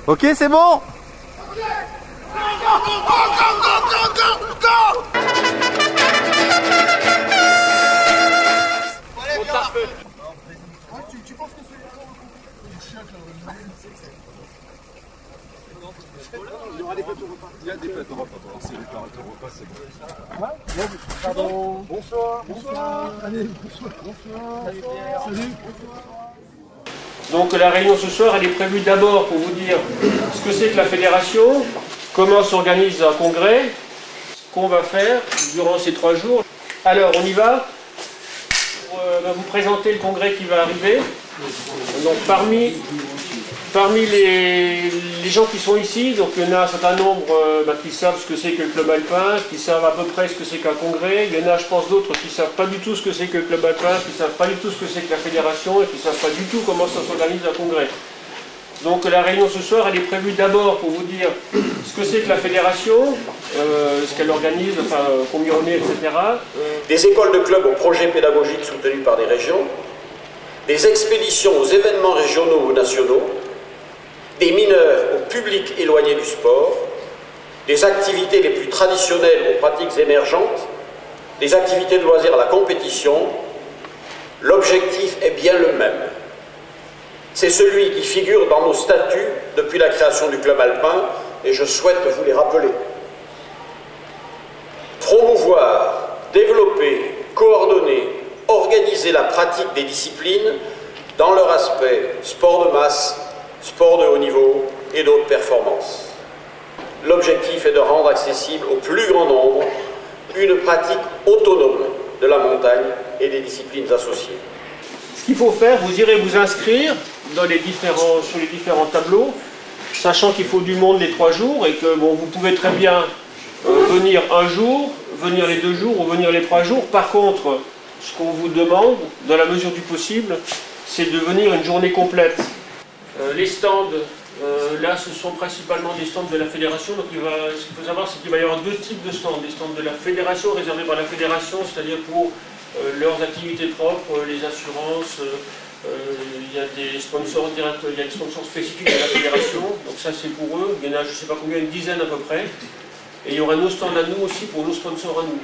Ok, c'est bon. Il y a des fêtes au repas. C'est les fêtes au repas, c'est bon. Pardon. Bonsoir. Bonsoir. Allez, bonsoir. Bonsoir. Salut Pierre. Salut. Donc la réunion ce soir, elle est prévue d'abord pour vous dire ce que c'est que la fédération, comment s'organise un congrès, ce qu'on va faire durant ces 3 jours. Alors on y va pour vous présenter le congrès qui va arriver. Donc parmi les gens qui sont ici, donc il y en a un certain nombre qui savent ce que c'est que le club alpin, qui savent à peu près ce que c'est qu'un congrès. Il y en a, je pense, d'autres qui ne savent pas du tout ce que c'est que le club alpin, qui ne savent pas du tout ce que c'est que la fédération et qui ne savent pas du tout comment ça s'organise un congrès. Donc la réunion ce soir, elle est prévue d'abord pour vous dire ce que c'est que la fédération, ce qu'elle organise, enfin combien on est, etc. Des écoles de clubs aux projets pédagogiques soutenus par des régions, des expéditions aux événements régionaux ou nationaux, des mineurs au public éloigné du sport, des activités les plus traditionnelles aux pratiques émergentes, des activités de loisirs à la compétition. L'objectif est bien le même. C'est celui qui figure dans nos statuts depuis la création du club alpin, et je souhaite vous les rappeler. Promouvoir, développer, coordonner, organiser la pratique des disciplines dans leur aspect sport de masse, sport de haut niveau et d'autres performances. L'objectif est de rendre accessible au plus grand nombre une pratique autonome de la montagne et des disciplines associées. Ce qu'il faut faire, vous irez vous inscrire sur les différents tableaux, sachant qu'il faut du monde les 3 jours et que bon, vous pouvez très bien venir un jour, venir les 2 jours ou venir les 3 jours. Par contre, ce qu'on vous demande, dans la mesure du possible, c'est de venir une journée complète. Les stands, là, ce sont principalement des stands de la fédération. Donc, ce qu'il faut savoir, c'est qu'il va y avoir 2 types de stands. Des stands de la fédération, réservés par la fédération, c'est-à-dire pour leurs activités propres, les assurances. Il y a des sponsors directs, il y a des sponsors spécifiques de la fédération. Donc, ça, c'est pour eux. Il y en a, je ne sais pas combien, une dizaine à peu près. Et il y aura nos stands à nous aussi pour nos sponsors à nous.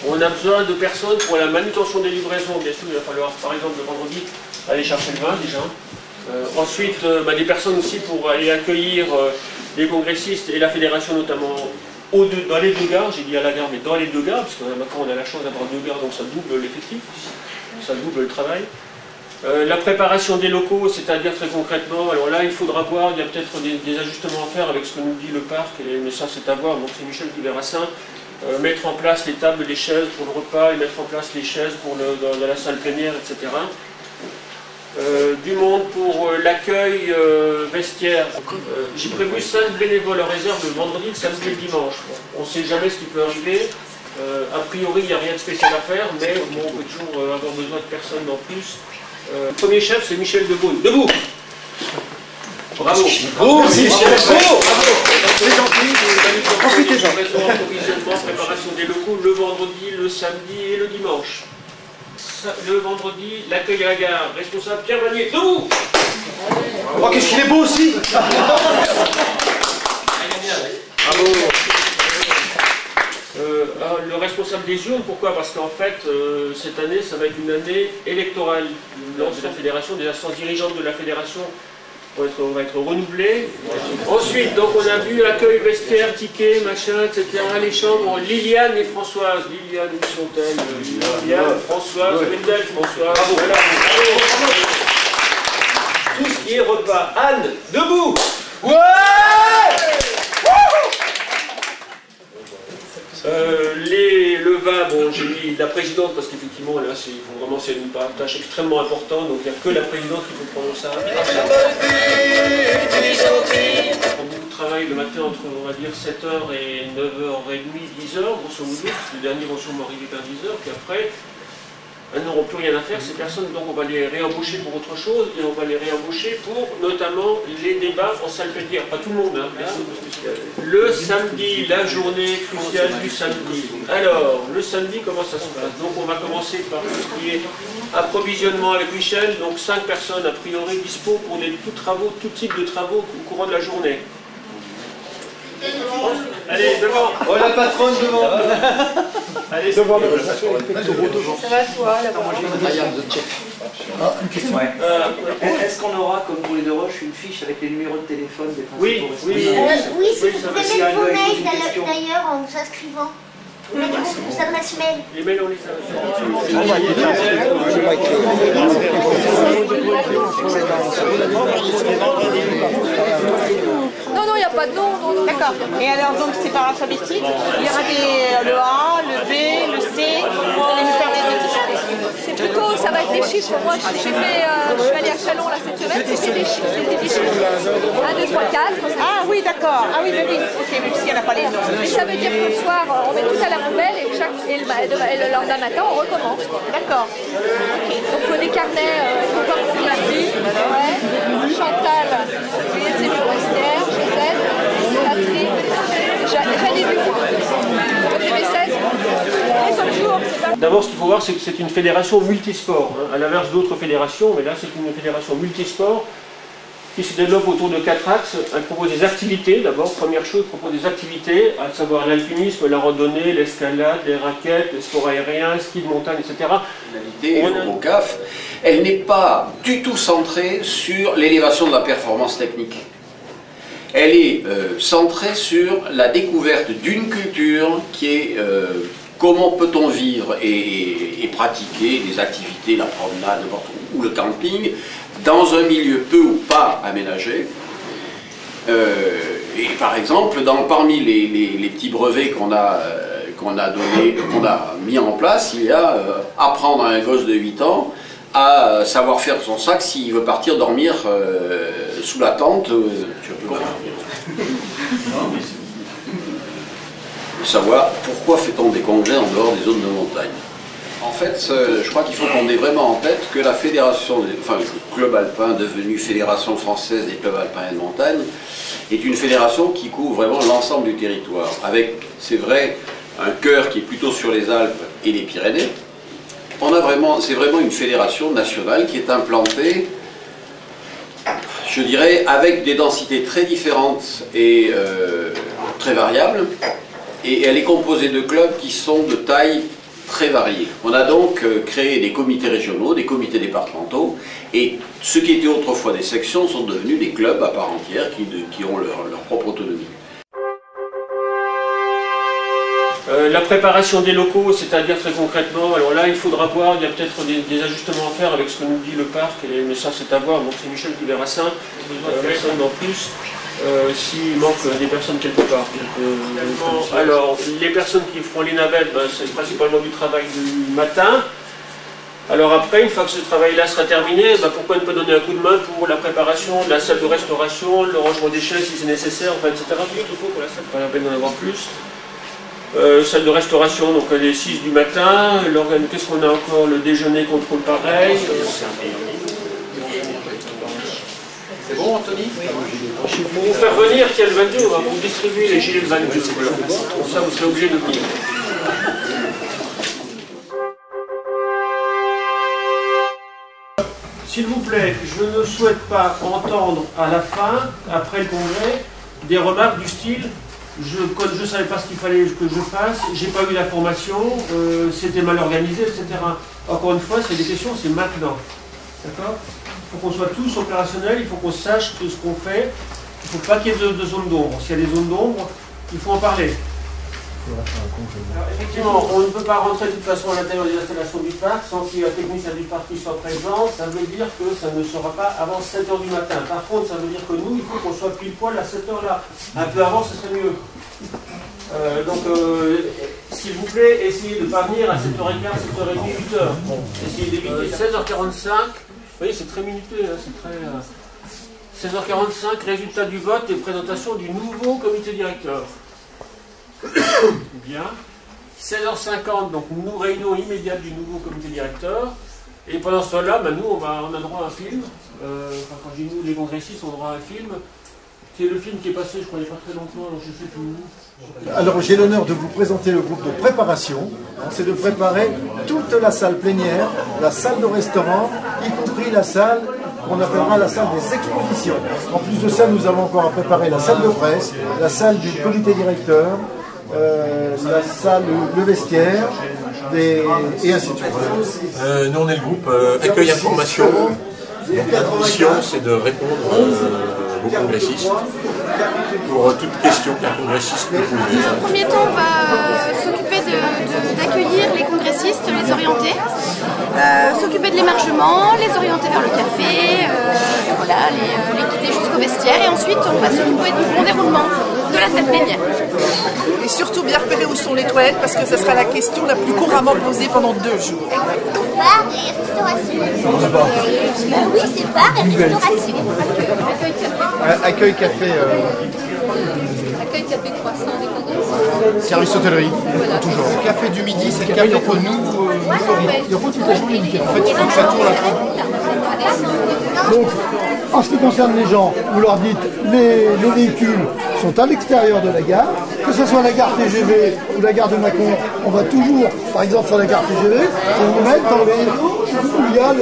On a besoin de personnes pour la manutention des livraisons. Bien sûr, il va falloir, par exemple, le vendredi, aller chercher le vin déjà. Ensuite, des personnes aussi pour aller accueillir les congressistes et la fédération, notamment dans les 2 gares. J'ai dit à la gare, mais dans les 2 gares, parce que maintenant on a la chance d'avoir 2 gares, donc ça double l'effectif, ça double le travail. La préparation des locaux, c'est-à-dire très concrètement, alors là il faudra voir, il y a peut-être des ajustements à faire avec ce que nous dit le parc, mais ça c'est à voir, donc c'est Michel qui verra ça. Mettre en place les tables, les chaises pour le repas, et mettre en place les chaises pour dans la salle plénière, etc. Du monde pour l'accueil vestiaire. J'ai prévu 5 bénévoles en réserve le vendredi, le samedi et le dimanche. On ne sait jamais ce qui peut arriver. A priori, il n'y a rien de spécial à faire, mais bon, on peut toujours avoir besoin de personnes en plus. Le premier chef, c'est Michel Debeau. Debout! Bravo! Merci Michel! Bravo! C'est gentil! Profitez-en! Approvisionnement, préparation des locaux le vendredi, le samedi et le dimanche. Le vendredi, l'accueil à la gare, responsable Pierre Vanier. Debout! Oh, qu'est-ce qu'il est beau aussi! Bravo! Le responsable des urnes, pourquoi? Parce qu'en fait, cette année, ça va être une année électorale. L'ordre de la fédération, des instances dirigeantes de la fédération va être renouvelées. Ensuite, donc on a vu accueil, vestiaire, ticket, machin, etc. Les chambres, Liliane et Françoise. Liliane, où sont-elles? Liliane, Françoise, Wendel, Françoise. Bravo, voilà. Tout ce qui est repas. Anne, debout! Ouais! Le vin, bon, j'ai mis la présidente parce qu'effectivement, là, c'est une tâche extrêmement importante, donc il n'y a que la présidente qui peut prendre ça. On a beaucoup de travail travaille le matin entre, on va dire, 7h et 9h30, 10h, grosso modo. Les derniers vont sûrement arriver vers 10h, puis après, elles n'auront plus rien à faire, ces personnes, donc on va les réembaucher pour autre chose, et on va les réembaucher pour notamment les débats en salle plénière. Pas tout le monde, hein, le samedi, la journée cruciale du samedi. Alors, le samedi, comment ça se passe? Donc on va commencer par tout ce qui est approvisionnement avec Michel, donc 5 personnes a priori dispo pour tout type de travaux au courant de la journée. Allez, devant. Oh, la patronne devant. Allez, devant. Ça va toi, là-bas? Une question. Est-ce qu'on aura, comme pour les deux roches, une fiche avec les numéros de téléphone des principaux responsables? Oui, si vous ça va, pouvez s'il y a mettre vos un gars qui pose mails une question. d'ailleurs en vous inscrivant. Vous mettez vos adresses mail. Les mails, on les a. Non, non, il n'y a pas de nom. D'accord. Et alors, donc, c'est par alphabétique. Il y aura le A, le B, le C. Vous allez nous faire des étiquettes. C'est plutôt, ça va être des chiffres. Moi, je suis allée à Chalon là cette semaine, c'était des chiffres. 1, 2, 3, 4. Ah oui, d'accord. Ah oui, mais oui. Ok, même s'il n'y en a pas les noms. Et ça veut dire que le soir, on met tout à la poubelle et le lendemain matin, on recommence. D'accord. Donc il faut des carnets, il faut cartographie, Chantal, Juliette Séjour-Estière, Gisèle, Patrick, Jeanne et Duc. Donc il y avait 16. Et comme jour, c'est pas... D'abord, ce qu'il faut voir, c'est que c'est une fédération multisport, hein, à l'inverse d'autres fédérations, mais là c'est une fédération multisport qui se développe autour de 4 axes. Elle propose des activités, d'abord, première chose, elle propose des activités, à savoir l'alpinisme, la randonnée, l'escalade, les raquettes, les sports aériens, ski de montagne, etc. Au CAF, elle n'est pas du tout centrée sur l'élévation de la performance technique. Elle est centrée sur la découverte d'une culture qui est comment peut-on vivre et pratiquer des activités, la promenade, ou le camping, dans un milieu peu ou pas aménagé. Et par exemple, parmi les petits brevets qu'on a mis en place, il y a apprendre à un gosse de 8 ans à savoir faire son sac s'il veut partir dormir sous la tente. Savoir pourquoi fait-on des congrès en dehors des zones de montagne. En fait, je crois qu'il faut qu'on ait vraiment en tête que la fédération, le club alpin devenu Fédération française des clubs alpins et de montagne, est une fédération qui couvre vraiment l'ensemble du territoire, avec, c'est vrai, un cœur qui est plutôt sur les Alpes et les Pyrénées. C'est vraiment une fédération nationale qui est implantée, je dirais, avec des densités très différentes et très variables, et elle est composée de clubs qui sont de taille très variés. On a donc créé des comités régionaux, des comités départementaux, et ce qui était autrefois des sections sont devenus des clubs à part entière qui ont leur propre autonomie. La préparation des locaux, c'est-à-dire très concrètement, alors là il faudra voir, il y a peut-être des ajustements à faire avec ce que nous dit le parc, mais ça c'est à voir, donc c'est Michel qui verra ça, personne en plus. S'il manque des personnes quelque part. Alors, les personnes qui feront les navettes, c'est principalement du travail du matin. Alors après, une fois que ce travail-là sera terminé, pourquoi ne pas donner un coup de main pour la préparation de la salle de restauration, le rangement des chaises si c'est nécessaire, etc. Tout ce qu'il faut pour la salle, pas la peine d'en avoir plus. Salle de restauration, donc elle est 6 du matin. Qu'est-ce qu'on a encore? Le déjeuner, contrôle pareil. C'est bon, Anthony? Pour vous faire venir, qu'il y a le 22, on va vous distribuer les gilets le 22. Pour ça, vous serez obligé de venir. S'il vous plaît, je ne souhaite pas entendre à la fin, après le congrès, des remarques du style comme je ne savais pas ce qu'il fallait que je fasse, j'ai pas eu la formation, c'était mal organisé, etc. Encore une fois, c'est des questions, c'est maintenant. D'accord? Il faut qu'on soit tous opérationnels, il faut qu'on sache tout ce qu'on fait. Il ne faut pas qu'il y ait de zones d'ombre. S'il y a des zones d'ombre, il faut en parler. Alors, effectivement, on ne peut pas rentrer de toute façon à l'intérieur des installations du parc sans qu'il y ait un technicien du parc qui soit présent. Ça veut dire que ça ne sera pas avant 7h du matin. Par contre, ça veut dire que nous, il faut qu'on soit pile poil à 7h là. Un peu avant, ce serait mieux. S'il vous plaît, essayez de ne pas venir à 7h15, 7h30, 8h. Essayez d'éviter 16h45. Vous voyez, c'est très minuté, hein, 16h45, résultat du vote et présentation du nouveau comité directeur. Bien. 16h50, donc nous réunion immédiate du nouveau comité directeur. Et pendant ce temps-là, nous, on a droit à un film. Quand je dis nous, les congressistes, on a droit à un film. C'est le film qui est passé, je crois, il n'y a pas très longtemps, alors je ne sais plus où. Alors j'ai l'honneur de vous présenter le groupe de préparation. C'est de préparer toute la salle plénière, la salle de restaurant, y compris la salle qu'on appellera la salle des expositions. En plus de ça, nous avons encore à préparer la salle de presse, la salle du comité directeur, la salle, le vestiaire, et ainsi de suite. Nous on est le groupe Accueil Information. Donc notre mission c'est de répondre aux congressistes pour toute question qu'un congressiste peut poser. Dans un premier temps, on va s'occuper d'accueillir les congressistes, les orienter, s'occuper de l'émargement, les orienter vers le café, voilà, les guider jusqu'au vestiaire, et ensuite on va s'occuper du bon déroulement de la salle plénière. Et surtout bien repérer où sont les toilettes, parce que ce sera la question la plus couramment posée pendant 2 jours. Bar et restauration. Oui, c'est bar et restauration. Accueil café. Accueil café croissant. Service hôtellerie, Voilà. toujours. Le café du midi, c'est le café entre nous. Il y a toute la journée nickel. En fait, il faut que ça tourne là. Donc, en ce qui concerne les gens, vous leur dites les véhicules sont à l'extérieur de la gare, que ce soit la gare TGV ou la gare de Mâcon, on va toujours, par exemple sur la gare TGV, on vous mettre dans les où il y a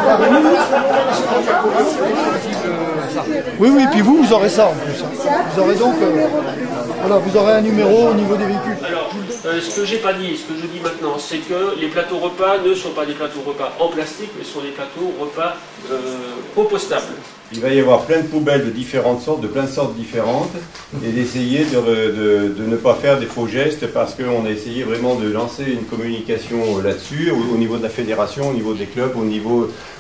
la remise. Oui, puis vous aurez ça en plus. Vous aurez donc, voilà, vous aurez un numéro au niveau des véhicules. Alors, ce que j'ai pas dit, ce que je dis maintenant, c'est que les plateaux repas ne sont pas des plateaux repas en plastique, mais sont des plateaux repas compostables. Il va y avoir plein de poubelles de différentes sortes, de plein de sortes différentes, et d'essayer de ne pas faire des faux gestes, parce qu'on a essayé vraiment de lancer une communication là-dessus, au niveau de la fédération, au niveau des clubs,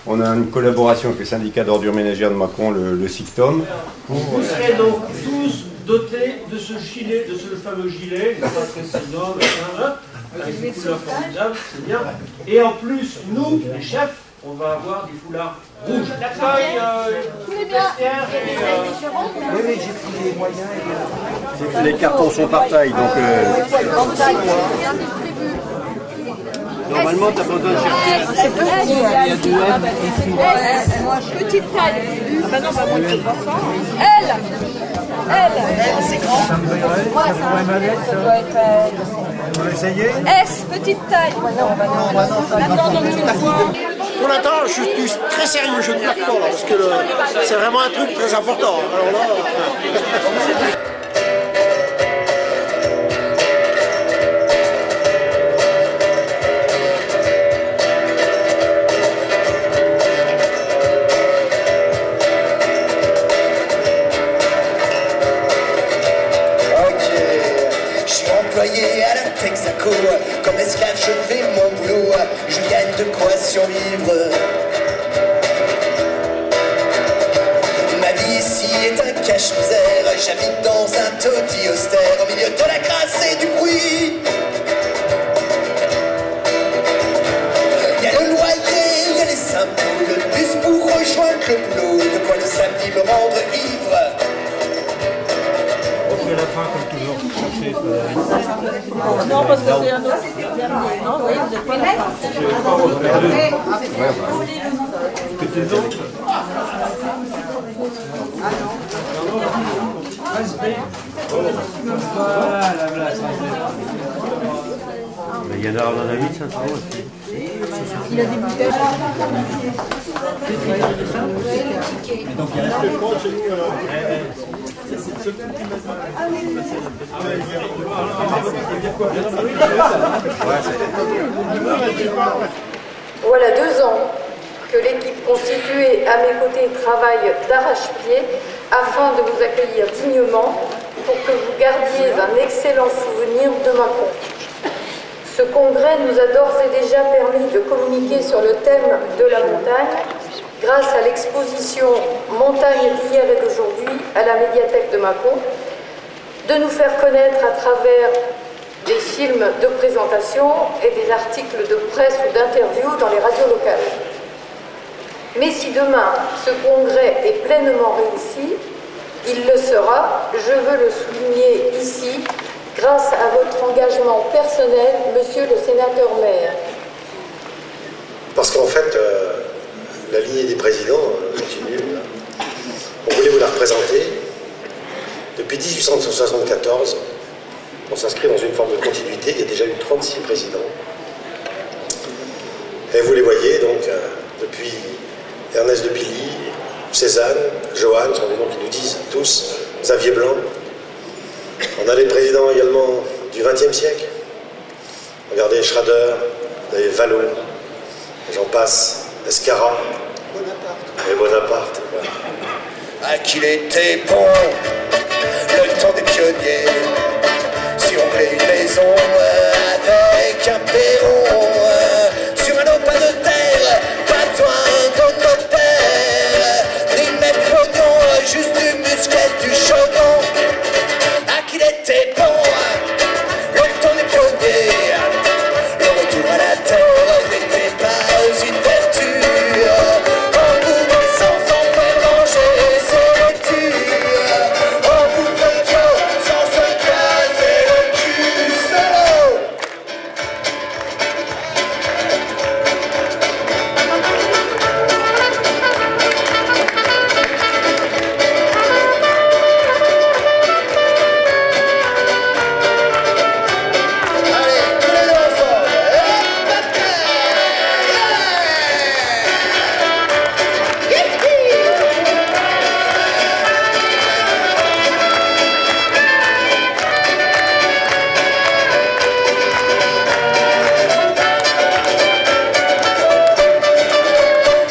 on a une collaboration avec le syndicat d'ordures ménagères de Mâcon, le SICTOM. Vous serez donc tous dotés de ce gilet, de ce fameux gilet, pas très salon, avec des couleurs formidables, c'est bien. Et en plus, nous, les chefs, on va avoir des foulards rouges. L'accueil, vestiaire et... Oui, j'ai pris les moyens. Les cartons sont par taille, donc... Normalement, tu as besoin de chercher. C'est petit. Il y a du petite taille. Ah bah non, bah moi, c'est pas ça. Elle, c'est grand. Ça pourrait m'aller, ça. On va essayer. S, petite taille. Pour l'instant, je suis très sérieux, je ne plaque pas là, parce que c'est vraiment un truc très important. Alors là... À la Texaco, comme esclave je fais mon boulot, je gagne de quoi survivre. Ma vie ici est un cache-misère, j'habite dans un taudis austère, au milieu de la crasse et du bruit. Il y a le loyer, il y a les impôts, le bus pour rejoindre le boulot, de quoi le samedi me rendre ivre. À la fin, comme toujours. Non, parce que c'est un autre dernier. Non, oui, vous n'êtes pas là. Il y en a 1500 aussi. Il a des bouteilles. Donc il reste le compte chez nous alors. Voilà 2 ans que l'équipe constituée à mes côtés travaille d'arrache-pied afin de vous accueillir dignement pour que vous gardiez un excellent souvenir de Mâcon. Ce congrès nous a d'ores et déjà permis de communiquer sur le thème de la montagne grâce à l'exposition Montagne d'hier et d'aujourd'hui à la médiathèque de Mâcon, de nous faire connaître à travers des films de présentation et des articles de presse ou d'interview dans les radios locales. Mais si demain ce congrès est pleinement réussi, il le sera, je veux le souligner ici, grâce à votre engagement personnel, monsieur le sénateur maire. Parce qu'en fait, la lignée des présidents continue. On voulait vous la représenter. Depuis 1874, on s'inscrit dans une forme de continuité. Il y a déjà eu 36 présidents. Et vous les voyez, donc, depuis Ernest de Billy, Cézanne, Johan, sont des noms qui nous disent tous, Xavier Blanc. On a les présidents également du XXe siècle. Regardez Schrader, vous avez Vallot, j'en passe, Escara, et Bonaparte. Voilà. Ah, qu'il était bon, le temps des pionniers. Si on voulait une maison avec un perron, sur un autre pas de terre, pas besoin de notaire, ni même pognon, juste du musquet, du chaudron. Ah, qu'il était bon, le temps des pionniers. Le retour à la terre n'était pas une vertu. On pouvait sans s'en faire manger ses laitues. On pouvait que sans se casser le cul solo. Allez, tous les deux ensemble.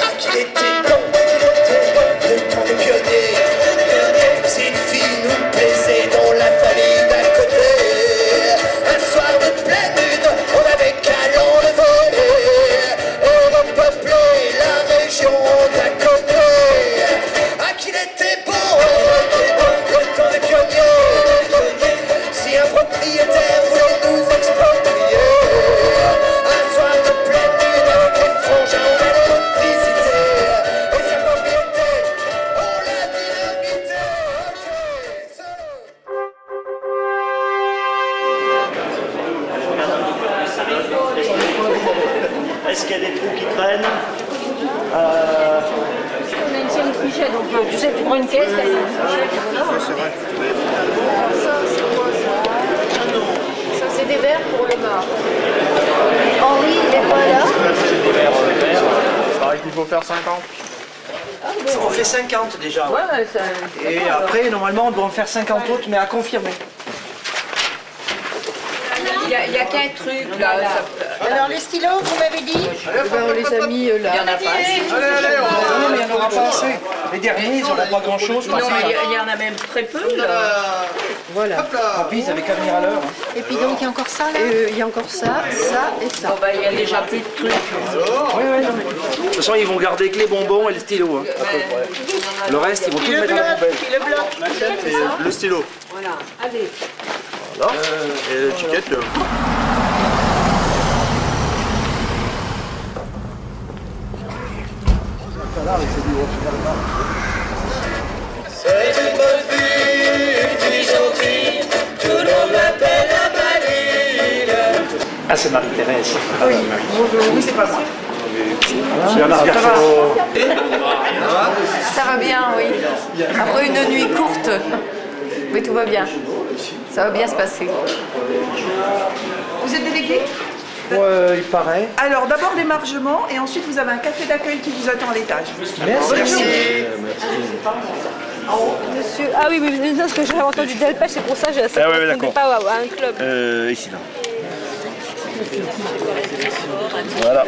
Ah, qu'il était bon, le temps des pionniers. Si une fille nous plaisait dans la famille d'à côté, un soir de pleine lune, on avait qu'à l'enlever et repeupler la région d'à côté. Ah, qu'il était bon, le temps des pionniers. Si un propriétaire voulait nous exproprier, un soir de pleine lune avec les frangins, on allait visiter. Et sa propriété, on l'a dynamité. Est-ce qu'il y a des trous qui traînent On a une seule fichet, donc tu sais, tu prends une caisse, t'as une fichet. C'est vrai. Ça, c'est quoi ça? Ça, c'est des verres pour le bar. Henri, il est pas là? C'est des verres verts. Pareil qu'il faut faire 50. On fait 50 déjà. Ouais. Ouais, ça... Et après, normalement, on doit en faire 50 autres, mais à confirmer. Il y a qu'un truc là. Alors les stylos, vous m'avez dit? On les a mis là. Il y en a pas assez. Non, mais il n'y en aura pas assez. Les derniers, ils n'auront pas grand chose. Non, mais il y en a même très peu là. Voilà. Et puis, ils avaient qu'à venir à l'heure. Et puis donc il y a encore ça là? Il y a encore ça, ça et ça. Bon, bah, il y a déjà plus de trucs. Oui, oui, non, mais... De toute façon, ils vont garder que les bonbons et le stylo. Hein. Le reste, ils vont tout mettre dans la poubelle. Puis le bloc. Le stylo. Voilà, allez. Voilà. Et l'étiquette. C'est une bonne fille, une fille gentille, tout le monde m'appelle la Maline. Ah, c'est Marie-Thérèse. Oui, bonjour. Oui, c'est pas moi. Bernard Garçon. Ça va bien, oui. Après une nuit courte, mais tout va bien. Ça va bien se passer. Vous êtes délégué? Ouais, il paraît. Alors d'abord l'émargement et ensuite vous avez un café d'accueil qui vous attend à l'étage. Merci. Monsieur... Ah oui, oui, non, parce que j'avais entendu Delpech, c'est pour ça que je ne répondais pas à un club. Ici, là. Voilà.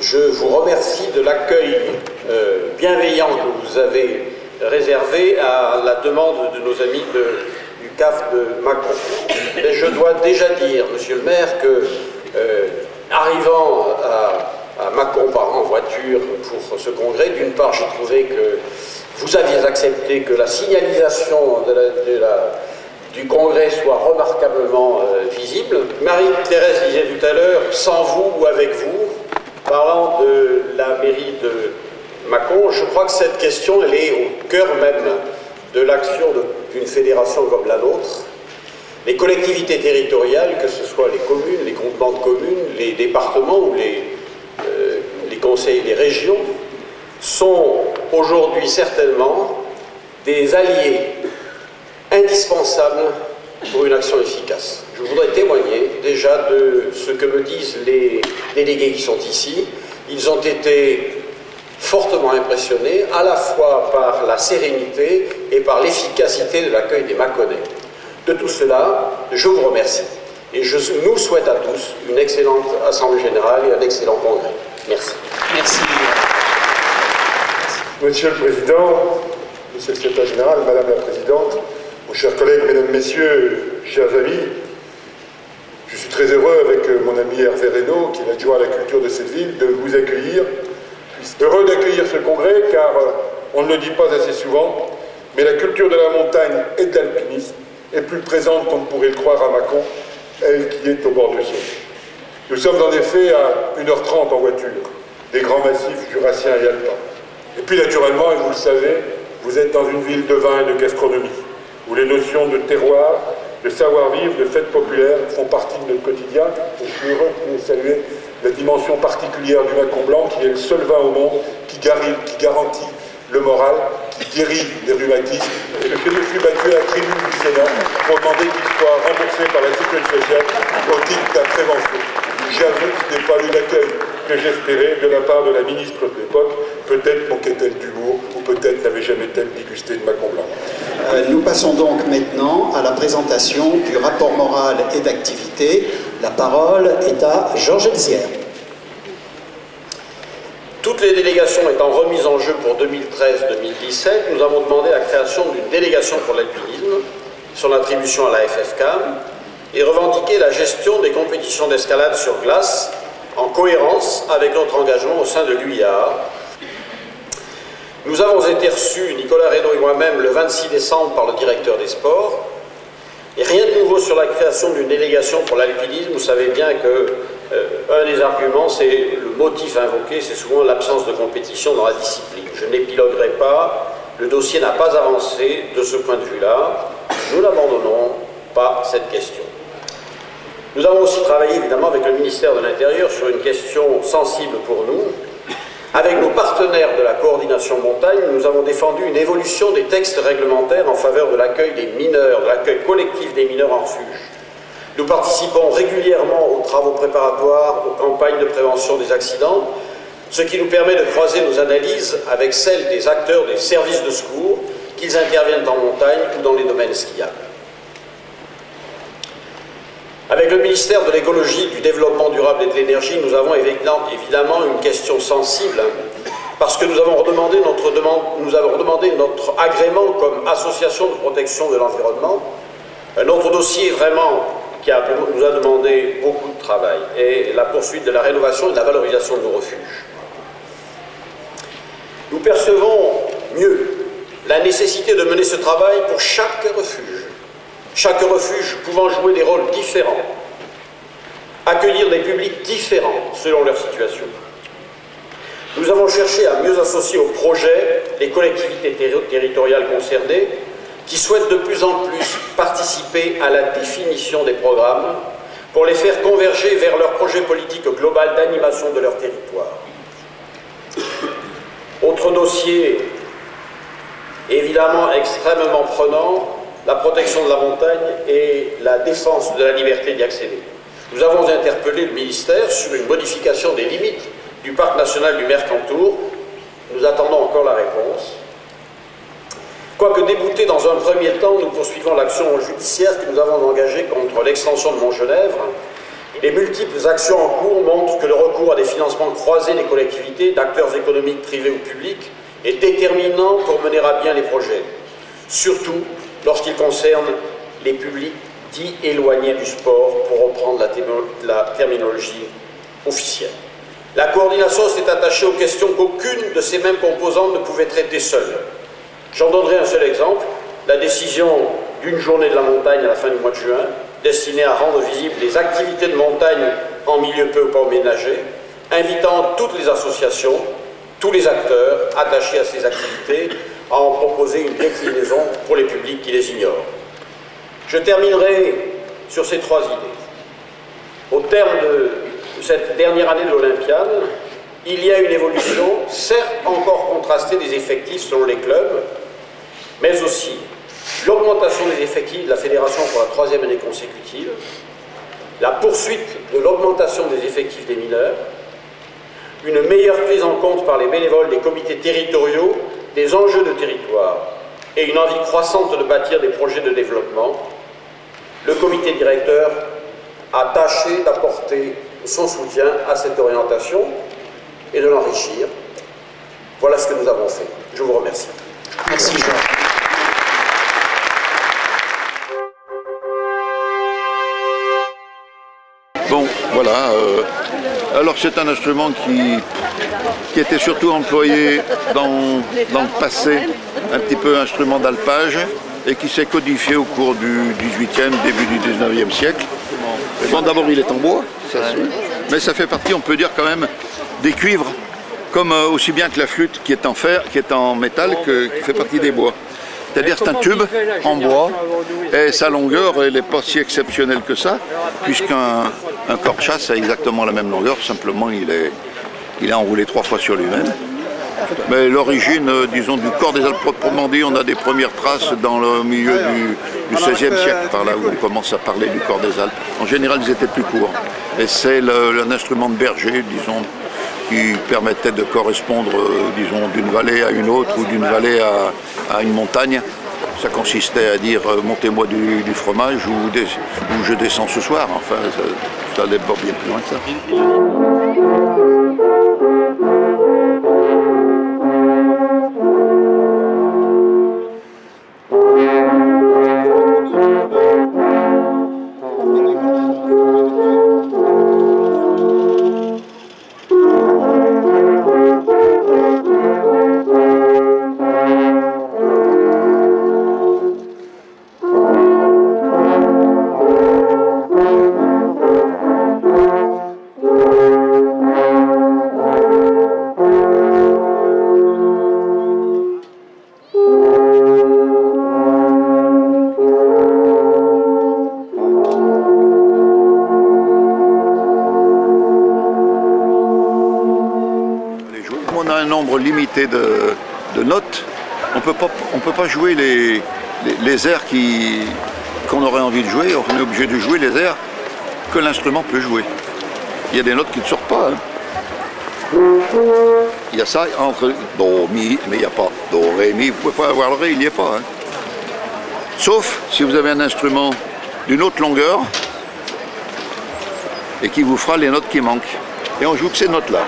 Je vous remercie de l'accueil bienveillant que vous avez réservé à la demande de nos amis du CAF de Mâcon. Et je dois déjà dire, monsieur le maire, que arrivant à Mâcon en voiture pour ce congrès, d'une part, j'ai trouvé que vous aviez accepté que la signalisation du congrès soit remarquablement visible. Marie-Thérèse disait tout à l'heure, sans vous ou avec vous, parlant de la mairie de Mâcon, je crois que cette question, elle est au cœur même de l'action d'une fédération comme la nôtre. Les collectivités territoriales, que ce soit les communes, les groupements de communes, les départements ou les conseils des régions, sont aujourd'hui certainement des alliés indispensables pour une action efficace. Je voudrais témoigner déjà de ce que me disent les délégués qui sont ici. Ils ont été fortement impressionnés à la fois par la sérénité et par l'efficacité de l'accueil des Mâconnais. De tout cela, je vous remercie et je nous souhaite à tous une excellente Assemblée Générale et un excellent congrès. Merci. Merci. Monsieur le Président, Monsieur le Secrétaire Général, Madame la Présidente, mes chers collègues, Mesdames, Messieurs, chers amis, je suis très heureux avec mon ami Hervé Reynaud, qui est l'adjoint à la culture de cette ville, de vous accueillir. Je suis heureux d'accueillir ce congrès car on ne le dit pas assez souvent, mais la culture de la montagne et de l'alpinisme est plus présente qu'on ne pourrait le croire à Mâcon, elle qui est au bord du Saône. Nous sommes en effet à 1h30 en voiture, des grands massifs jurassiens et alpins. Et puis naturellement, et vous le savez, vous êtes dans une ville de vin et de gastronomie, où les notions de terroir, de savoir-vivre, de fêtes populaires font partie de notre quotidien. Et je suis heureux de saluer la dimension particulière du Mâcon Blanc, qui est le seul vin au monde qui garantit le moral, qui guérit les rhumatismes. Et je me suis battu à la tribune du Sénat pour demander qu'il soit remboursé par la Sécurité sociale au titre de la prévention. J'avoue que je n'ai pas eu l'accueil que j'espérais de la part de la ministre de l'époque. Peut-être manquait-elle d'humour, ou peut-être n'avait jamais-elle dégusté de Mâcon Blanc. Nous passons donc maintenant à la présentation du rapport moral et d'activité. La parole est à Georges Elzière. Toutes les délégations étant remises en jeu pour 2013-2017, nous avons demandé la création d'une délégation pour l'alpinisme, son attribution à la FFCAM, et revendiqué la gestion des compétitions d'escalade sur glace en cohérence avec notre engagement au sein de l'UIA. Nous avons été reçus, Nicolas Reynaud et moi-même, le 26 décembre par le directeur des sports. Et rien de nouveau sur la création d'une délégation pour l'alpinisme. Vous savez bien que un des arguments, c'est le motif invoqué, c'est souvent l'absence de compétition dans la discipline. Je n'épiloguerai pas, le dossier n'a pas avancé de ce point de vue-là. Nous n'abandonnons pas cette question. Nous avons aussi travaillé évidemment avec le ministère de l'Intérieur sur une question sensible pour nous. Avec nos partenaires de la coordination montagne, nous avons défendu une évolution des textes réglementaires en faveur de l'accueil des mineurs, de l'accueil collectif des mineurs en refuge. Nous participons régulièrement aux travaux préparatoires, aux campagnes de prévention des accidents, ce qui nous permet de croiser nos analyses avec celles des acteurs des services de secours, qu'ils interviennent en montagne ou dans les domaines skiables. Avec le ministère de l'écologie, du développement durable et de l'énergie, nous avons évidemment une question sensible, parce que nous avons redemandé notre agrément comme association de protection de l'environnement. Un autre dossier vraiment qui nous a demandé beaucoup de travail est la poursuite de la rénovation et de la valorisation de nos refuges. Nous percevons mieux la nécessité de mener ce travail pour chaque refuge pouvant jouer des rôles différents, accueillir des publics différents selon leur situation. Nous avons cherché à mieux associer au projet les collectivités territoriales concernées qui souhaitent de plus en plus participer à la définition des programmes pour les faire converger vers leur projet politique global d'animation de leur territoire. Autre dossier évidemment extrêmement prenant, la protection de la montagne et la défense de la liberté d'y accéder. Nous avons interpellé le ministère sur une modification des limites du parc national du Mercantour. Nous attendons encore la réponse. Quoique déboutés dans un premier temps, nous poursuivons l'action judiciaire que nous avons engagée contre l'extension de Montgenèvre Les multiples actions en cours montrent que le recours à des financements croisés des collectivités, d'acteurs économiques privés ou publics, est déterminant pour mener à bien les projets, surtout lorsqu'ils concernent les publics dits éloignés du sport, pour reprendre la terminologie officielle. La coordination s'est attachée aux questions qu'aucune de ces mêmes composantes ne pouvait traiter seule. J'en donnerai un seul exemple, la décision d'une journée de la montagne à la fin du mois de juin, destinée à rendre visibles les activités de montagne en milieu peu ou pas aménagé, invitant toutes les associations, tous les acteurs attachés à ces activités à en proposer une déclinaison pour les publics qui les ignorent. Je terminerai sur ces 3 idées. Au terme de cette dernière année de l'Olympiade, il y a une évolution, certes encore contrastée des effectifs selon les clubs, mais aussi l'augmentation des effectifs de la fédération pour la 3e année consécutive, la poursuite de l'augmentation des effectifs des mineurs, une meilleure prise en compte par les bénévoles des comités territoriaux des enjeux de territoire et une envie croissante de bâtir des projets de développement. Le comité directeur a tâché d'apporter son soutien à cette orientation et de l'enrichir. Voilà ce que nous avons fait. Je vous remercie. Merci, Jean. Bon, voilà. Alors c'est un instrument qui était surtout employé dans le passé, un petit peu instrument d'alpage, et qui s'est codifié au cours du 18e, début du 19e siècle. Bon, d'abord il est en bois, mais ça fait partie, on peut dire quand même, des cuivres, comme aussi bien que la flûte qui est en fer, qui est en métal, qui fait partie des bois. C'est-à-dire c'est un tube en bois, et sa longueur elle n'est pas si exceptionnelle que ça, puisqu'un corps de chasse a exactement la même longueur, simplement il est enroulé 3 fois sur lui-même. Mais l'origine, disons, du corps des Alpes proprement dit, on a des premières traces dans le milieu du XVIe siècle, par là où on commence à parler du corps des Alpes. En général, ils étaient plus courts. Et c'est un instrument de berger, disons, qui permettait de correspondre, disons, d'une vallée à une autre ou d'une vallée à une montagne. Ça consistait à dire montez-moi du fromage ou je descends ce soir. Enfin, ça allait pas bien plus loin que ça. On a un nombre limité de notes, on peut pas jouer les airs qu'on aurait envie de jouer, on est obligé de jouer les airs que l'instrument peut jouer. Il y a des notes qui ne sortent pas. Hein. Il y a ça entre Do, Mi, mais il n'y a pas Do, Ré, Mi, vous ne pouvez pas avoir le Ré, il n'y est pas. Hein. Sauf si vous avez un instrument d'une autre longueur et qui vous fera les notes qui manquent. Et on joue que ces notes-là.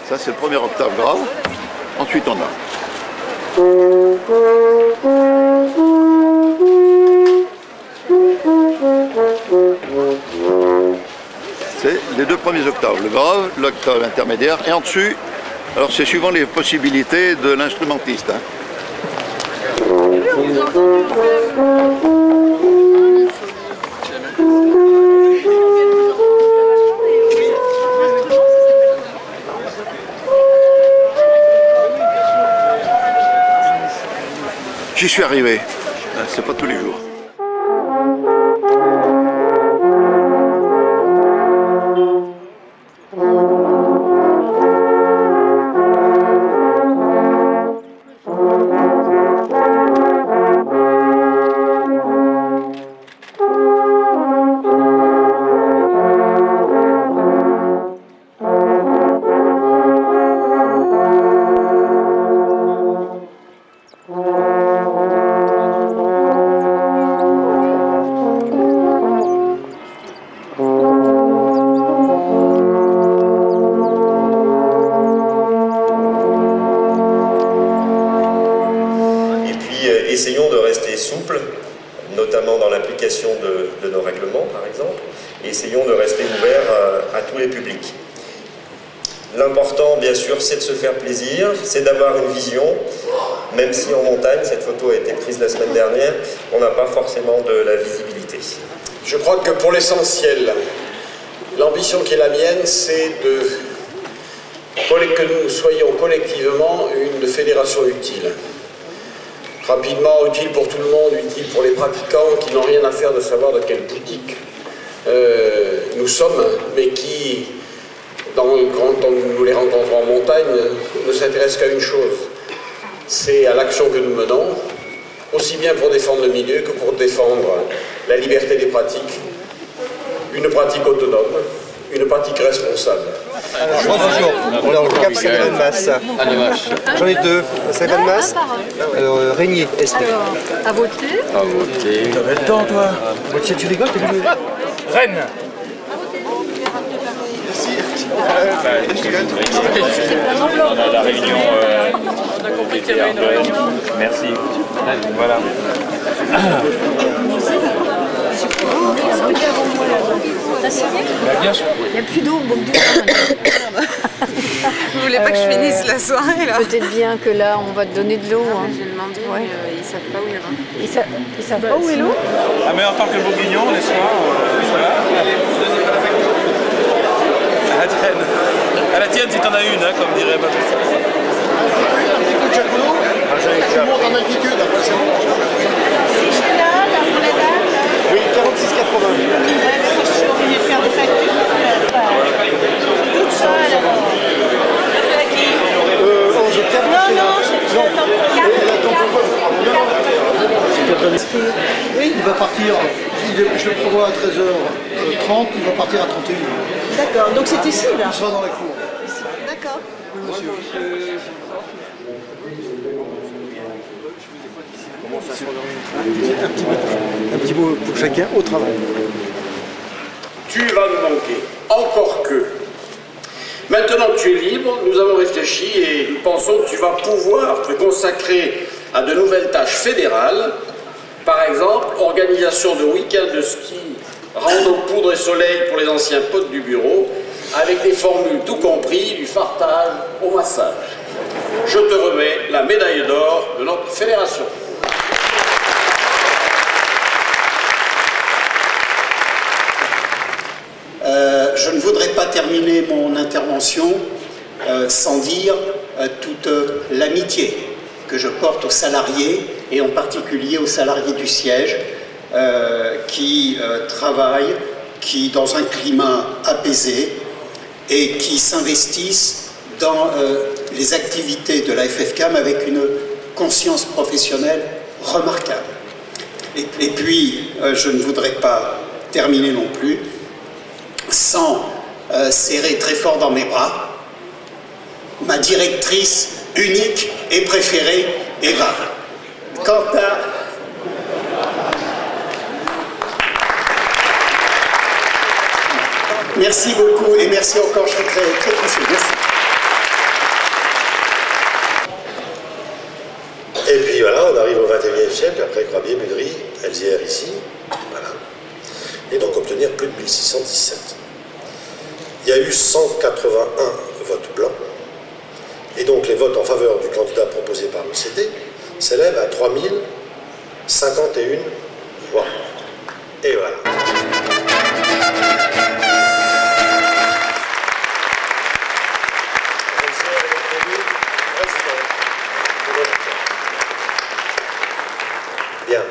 Ça c'est le premier octave grave. Ensuite on a. C'est les 2 premiers octaves, le grave, l'octave intermédiaire, et en dessus, alors c'est suivant les possibilités de l'instrumentiste. Hein. J'y suis arrivé, c'est pas tous les jours. essayons de rester ouverts à tous les publics. L'important, bien sûr, c'est de se faire plaisir, c'est d'avoir une vision, même si en montagne, cette photo a été prise la semaine dernière, on n'a pas forcément de la visibilité. Je crois que pour l'essentiel, l'ambition qui est la mienne, c'est que nous soyons collectivement une fédération utile. Rapidement, utile pour tout le monde, utile pour les pratiquants qui n'ont rien à faire de savoir de quelle boutique nous sommes, mais qui, quand nous les rencontrons en montagne, ne s'intéressent qu'à une chose, c'est à l'action que nous menons, aussi bien pour défendre le milieu que pour défendre la liberté des pratiques, une pratique autonome, une pratique responsable. Bonjour, on est au Cap Saint-Annemasse. J'en ai deux, Saint-Annemasse, Régnier, Esther. À voter. À voter. T'avais le temps, toi. Tu rigoles, t'es venu. Rennes. On a la réunion. On a compris qu'il y avait une réunion. Merci. Voilà. T'as signé? Bien sûr. Il n'y a plus d'eau, bon Dieu. Vous voulez pas que je finisse la soirée là? Peut-être bien que là on va te donner de l'eau. Hein. J'ai demandé, mais ils savent pas où il va. Ils savent pas où est l'eau? Ah mais en tant que bourguignon, les soirs, voilà. À la tienne. À la tienne si t'en as une, hein, comme dirait Baptiste. Tu montes en altitude, après c'est bon. C'est là, la date. Oui, 46,80. Je suis obligée de faire des factures. Toute seule. Oui, il va partir, je le prévois à 13h30, il va partir à 31h. D'accord, donc c'est ici là? Il sera dans la cour. D'accord. Oui, monsieur. Un petit mot pour chacun au travail. Tu vas nous manquer, encore que. Maintenant que tu es libre, nous avons réfléchi et nous pensons que tu vas pouvoir te consacrer à de nouvelles tâches fédérales. Par exemple, organisation de week-ends de ski, rando poudre et soleil pour les anciens potes du bureau, avec des formules tout compris, du fartage au massage. Je te remets la médaille d'or de notre fédération. Je ne voudrais pas terminer mon intervention sans dire toute l'amitié que je porte aux salariés, et en particulier aux salariés du siège, qui travaillent, qui dans un climat apaisé, et qui s'investissent dans les activités de la FFCAM avec une conscience professionnelle remarquable. Et puis, je ne voudrais pas terminer non plus sans serrer très fort dans mes bras ma directrice unique et préférée, Eva. Quant à... Merci beaucoup et merci encore, je suis très touché. Merci. Et puis voilà, on arrive au XXIe siècle, après Grabier, Budry, Elzière ici, voilà. Et donc obtenir plus de 1617. Il y a eu 181 votes blancs, et donc les votes en faveur du candidat proposé par l'OCD s'élèvent à 3051 voix. Et voilà. Bien.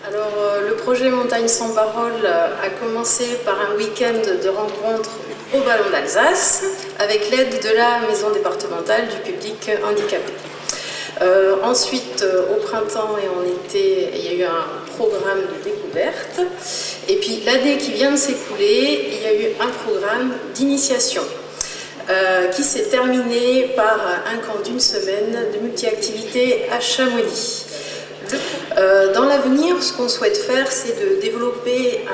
Alors, le projet Montagne sans parole a commencé par un week-end de rencontres au Ballon d'Alsace avec l'aide de la maison départementale du public handicapé. Ensuite, au printemps et en été, il y a eu un programme de découverte. Et puis, l'année qui vient de s'écouler, il y a eu un programme d'initiation qui s'est terminé par un camp d'une semaine de multi-activités à Chamonix. Dans l'avenir, ce qu'on souhaite faire, c'est de développer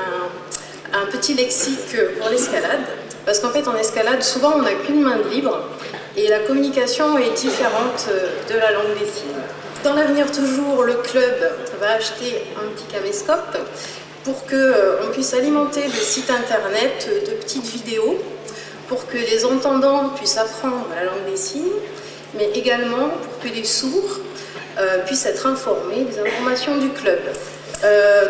un petit lexique pour l'escalade. Parce qu'en fait, en escalade, souvent, on n'a qu'une main de libre et la communication est différente de la langue des signes. Dans l'avenir, toujours, le club va acheter un petit caméscope pour qu'on puisse alimenter le site internet de petites vidéos, pour que les entendants puissent apprendre la langue des signes, mais également pour que les sourds puissent être informés des informations du club.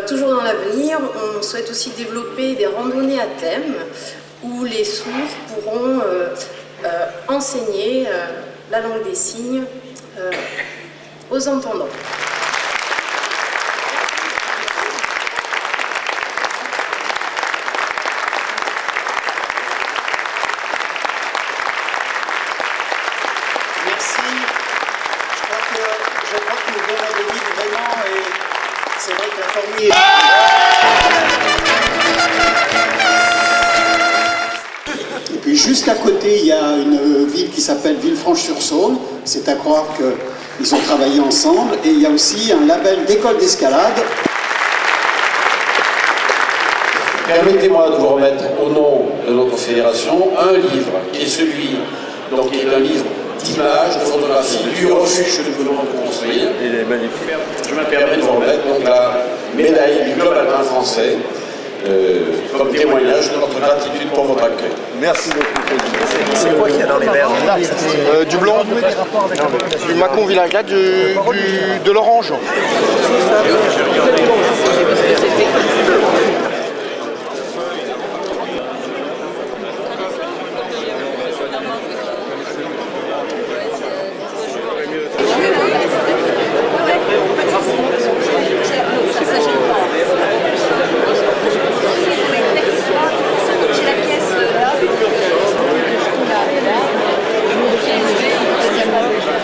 Toujours dans l'avenir, on souhaite aussi développer des randonnées à thème où les sourds pourront enseigner la langue des signes aux entendants. Merci. Je crois que nous venons de vivre vraiment, et c'est vrai que la formule... Et puis juste à côté, il y a une ville qui s'appelle Villefranche-sur-Saône. C'est à croire qu'ils ont travaillé ensemble. Et il y a aussi un label d'école d'escalade. Permettez-moi de vous remettre au nom de notre fédération un livre qui est celui, donc qui est un livre d'images, de photographies du refuge que nous venons de construire. Il est magnifique. Je me permets de vous remettre donc la médaille du club alpin français comme témoignage de notre gratitude pour votre accueil. Merci beaucoup. C'est quoi qu'il y a dans les verres? Du blanc, du Macon Villaga, de l'orange.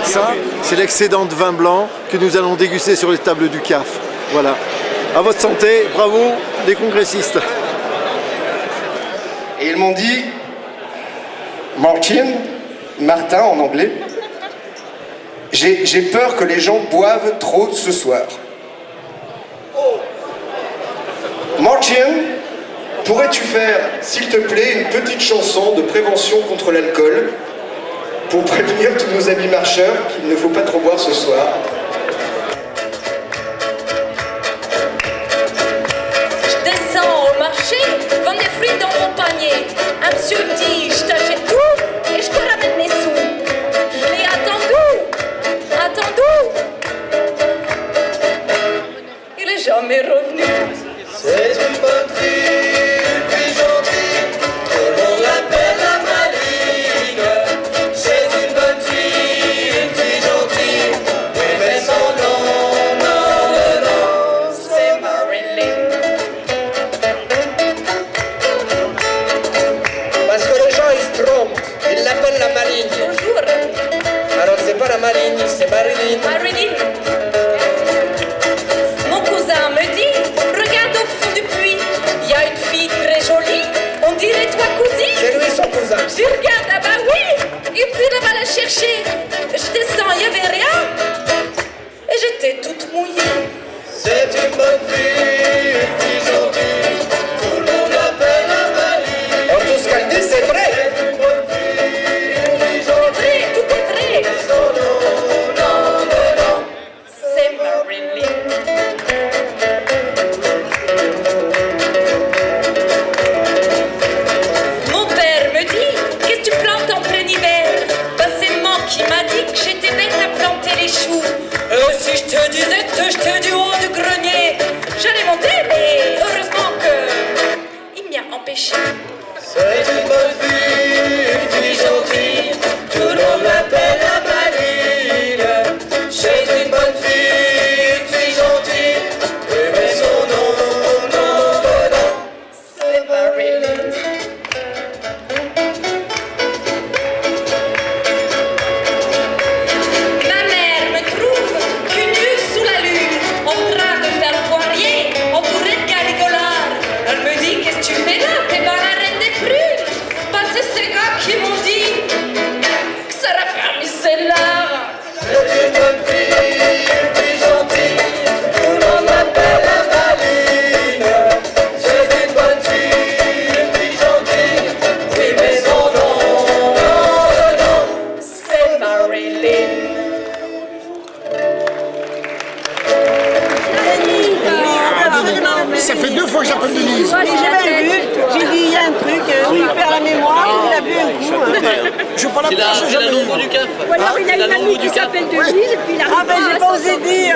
Ça, c'est l'excédent de vin blanc que nous allons déguster sur les tables du CAF. Voilà. À votre santé, bravo les congressistes. Et ils m'ont dit, Martin en anglais, j'ai peur que les gens boivent trop ce soir. Martin, pourrais-tu faire, s'il te plaît, une petite chanson de prévention contre l'alcool pour prévenir tous nos amis marcheurs qu'il ne faut pas trop boire ce soir? Je descends au marché, vends des fruits dans mon panier. Un monsieur me dit, je t'achète tout et je te ramène mes sous. Je l'ai attendu. Il est jamais revenu. C'est une bonne fille gentille, tout le monde l'appelle la Maline. C'est une bonne fille gentille, mais son nom, non, c'est Marilyn. Parce que les gens ils se trompent, ils l'appellent la Maline. Bonjour. Alors c'est pas la Maline, c'est Marilyn. Marilyn. Mon cousin me dit, regarde au fond du puits, il y a une fille très jolie, on dirait toi cousine. C'est lui son cousin. Je regarde, ah bah oui, et puis là-bas la chercher. Je descends, il n'y avait rien, et j'étais toute mouillée. C'est une bonne fille gentille, tout le monde l'appelle la Maline. En tout ce qu'elle dit, c'est vrai. C'est une bonne fille gentille, Tout est vrai. son nom, non, C'est Marilyn. Mon père me dit, qu'est-ce que tu plantes en plein hiver? Ben c'est moi qui m'a dit que j'étais bête à planter les choux. Si je te disais que j'étais du haut du grenier, j'allais monter, mais heureusement que il m'y a empêché. C'est une bonne fille gentille, tout le monde l'appelle la Maline. C'est une bonne fille gentille, mais son nom, non, c'est Marilyn. Ma mère me trouve cul nu sous la lune, en train de faire le poirier, entourée de garigolards. Elle me dit, qu'est-ce que tu fais là? T'es pas la reine des prunes. Bah c'est ces gars qui m'ont dit, Je prends la place, C'est la logo du CAF. Ou alors il a une amie qui s'appelle Denise et puis il a... Ah, mais j'ai pas osé dire,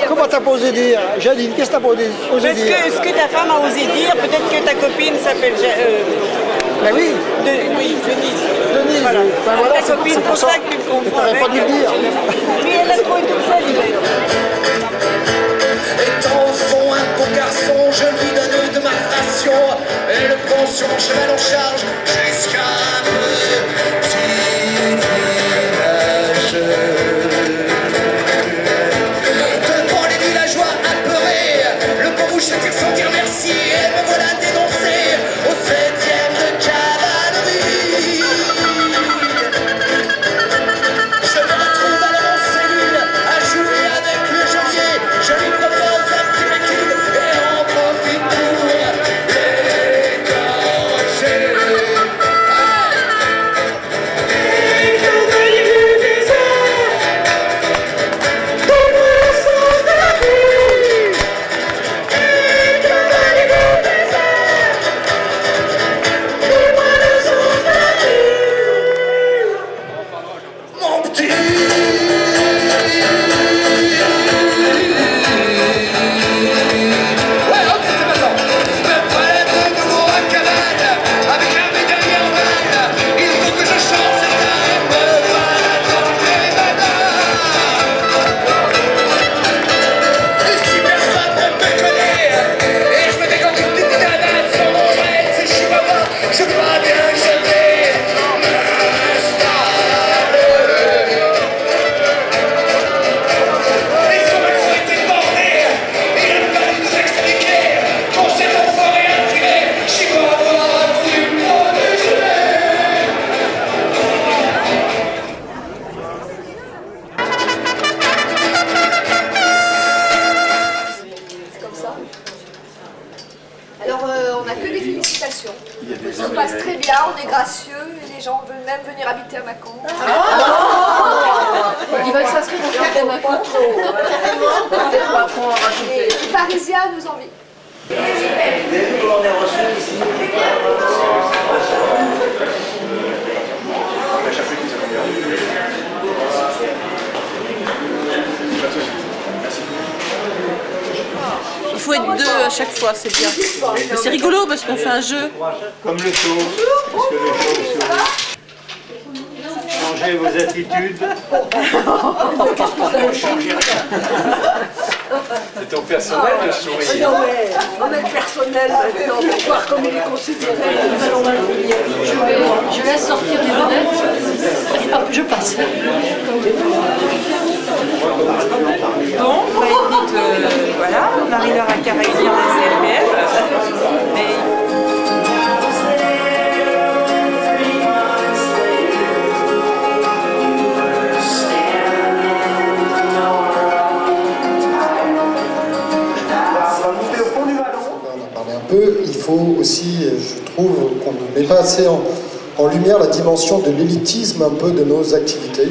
Comment t'as pas osé dire? Janine, qu'est-ce que t'as pas osé dire? Ce que ta femme a osé dire, peut-être que ta copine s'appelle... Ben oui. Oui, Denise. Voilà. Ben voilà, ta copine, c'est pour ça que tu me confonds t'aurais avec. pas dû le dire. Mais elle a trouvé toute seule, Étant au fond un beau garçon, je lui donne de ma ration et le prends sur mon cheval en charge jusqu'à un petit village. Devant les villageois apeurés, le pauvre bouche tire sans dire merci et me voilà dénoncé au 7e de cavalerie. Je me retrouve alors en cellule à jouer avec le geôlier. Je lui propose un petit véhicule et on profite pour l'égorger. Mon petit. Ouais, ok, c'est maintenant. Me voilà de nouveau à cabane, avec un médaillé en balle. Il faut que je change cette arme, voilà tromper les bananes. Ici personne ne me connaît, et je me décompte une petite banane. Son nom c'est Chihuahua, je crois bien que je vais m'installer. Les sauvages ont été bordés, il a fallu nous expliquer qu'on s'est enfoiré à tirer, Chihuahua a voulu protéger. C'est comme ça. Alors, on n'a que des félicitations. Ça se passe très bien, on est gracieux, et les gens veulent même venir habiter à Mâcon. Ils veulent s'inscrire au café Mâcon. Et les Parisiens nous envient. Il faut être deux à chaque fois, c'est bien. Mais c'est rigolo parce qu'on fait un jeu. Comme le show, parce que le show sourit. Changez vos attitudes. C'est ton personnel de sourire. Non mais, on est personnel maintenant, pour voir comme il est considéré. Je laisse sortir les lunettes et hop, je passe. Bon, bah écoute, voilà, on arrive à qu'à réunir la CLPF. Mais... Il faut aussi, je trouve, qu'on ne met pas assez en lumière la dimension de l'élitisme un peu de nos activités.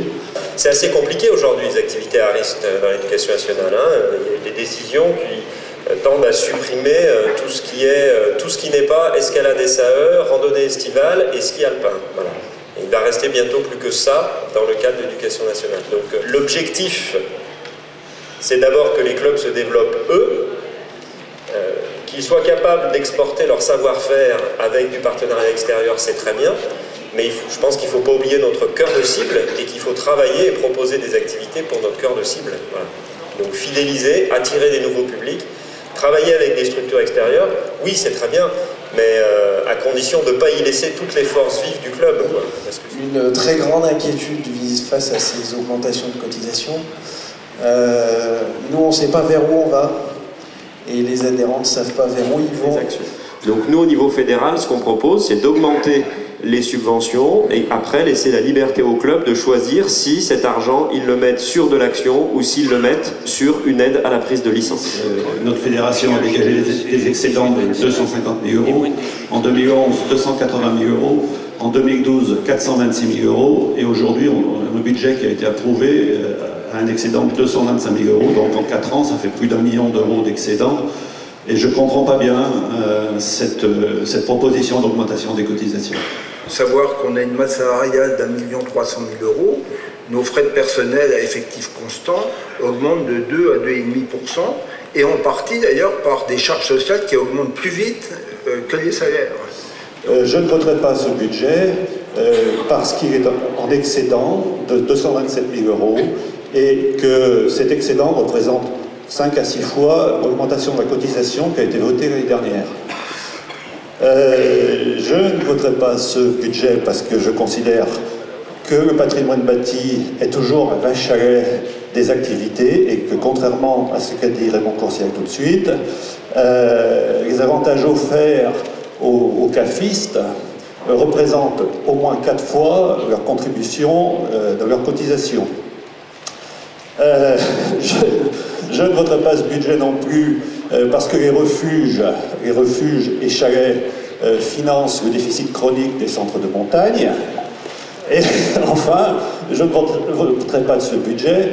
C'est assez compliqué aujourd'hui les activités à risque dans l'éducation nationale. Il y a des décisions qui tendent à supprimer tout ce qui n'est pas escalade SAE, randonnée estivale et ski alpin. Voilà. Il va rester bientôt plus que ça dans le cadre de l'éducation nationale. Donc l'objectif, c'est d'abord que les clubs se développent eux, qu'ils soient capables d'exporter leur savoir-faire avec du partenariat extérieur, c'est très bien, mais je pense qu'il ne faut pas oublier notre cœur de cible et qu'il faut travailler et proposer des activités pour notre cœur de cible. Voilà. Donc fidéliser, attirer des nouveaux publics, travailler avec des structures extérieures, oui c'est très bien, mais à condition de ne pas y laisser toutes les forces vives du club. Quoi, parce que... Une très grande inquiétude face à ces augmentations de cotisations. Nous, on ne sait pas vers où on va. Et les adhérents ne savent pas vers où ils vont. Donc nous, au niveau fédéral, ce qu'on propose, c'est d'augmenter les subventions et après laisser la liberté au club de choisir si cet argent, ils le mettent sur de l'action ou s'ils le mettent sur une aide à la prise de licence. Notre fédération a dégagé des excédents de 250 000 euros. En 2011, 280 000 euros. En 2012, 426 000 euros. Et aujourd'hui, on a un budget qui a été approuvé à un excédent de 225 000 euros. Donc en 4 ans, ça fait plus d'1 million d'euros d'excédent. Et je ne comprends pas bien cette proposition d'augmentation des cotisations. Savoir qu'on a une masse salariale d'1 300 000 €, nos frais de personnel à effectif constant augmentent de 2 à 2,5%, et en partie d'ailleurs par des charges sociales qui augmentent plus vite que les salaires. Je ne voterai pas ce budget parce qu'il est en excédent de 227 000 € et que cet excédent représente 5 à 6 fois l'augmentation de la cotisation qui a été votée l'année dernière. Je ne voterai pas ce budget parce que je considère que le patrimoine bâti est toujours la vache à lait des activités et que, contrairement à ce qu'a dit Raymond Courciac tout de suite, les avantages offerts aux CAFistes représentent au moins 4 fois leur contribution de leur cotisation. Je ne voterai pas ce budget non plus parce que les refuges et chalets financent le déficit chronique des centres de montagne. Et enfin, je ne voterai pas de ce budget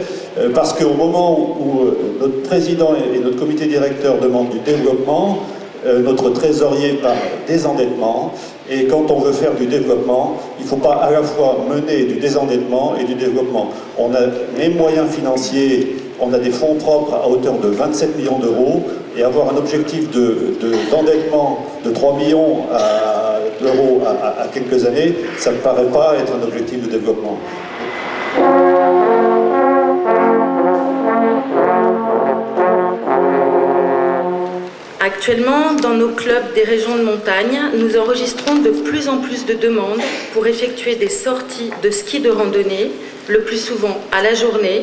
parce qu'au moment où notre président et notre comité directeur demandent du développement, notre trésorier parle désendettement, et quand on veut faire du développement, il ne faut pas à la fois mener du désendettement et du développement. On a les moyens financiers, on a des fonds propres à hauteur de 27 millions d'euros, et avoir un objectif d'endettement de 3 millions d'euros à quelques années, ça ne me paraît pas être un objectif de développement. Actuellement, dans nos clubs des régions de montagne, nous enregistrons de plus en plus de demandes pour effectuer des sorties de ski de randonnée, le plus souvent à la journée,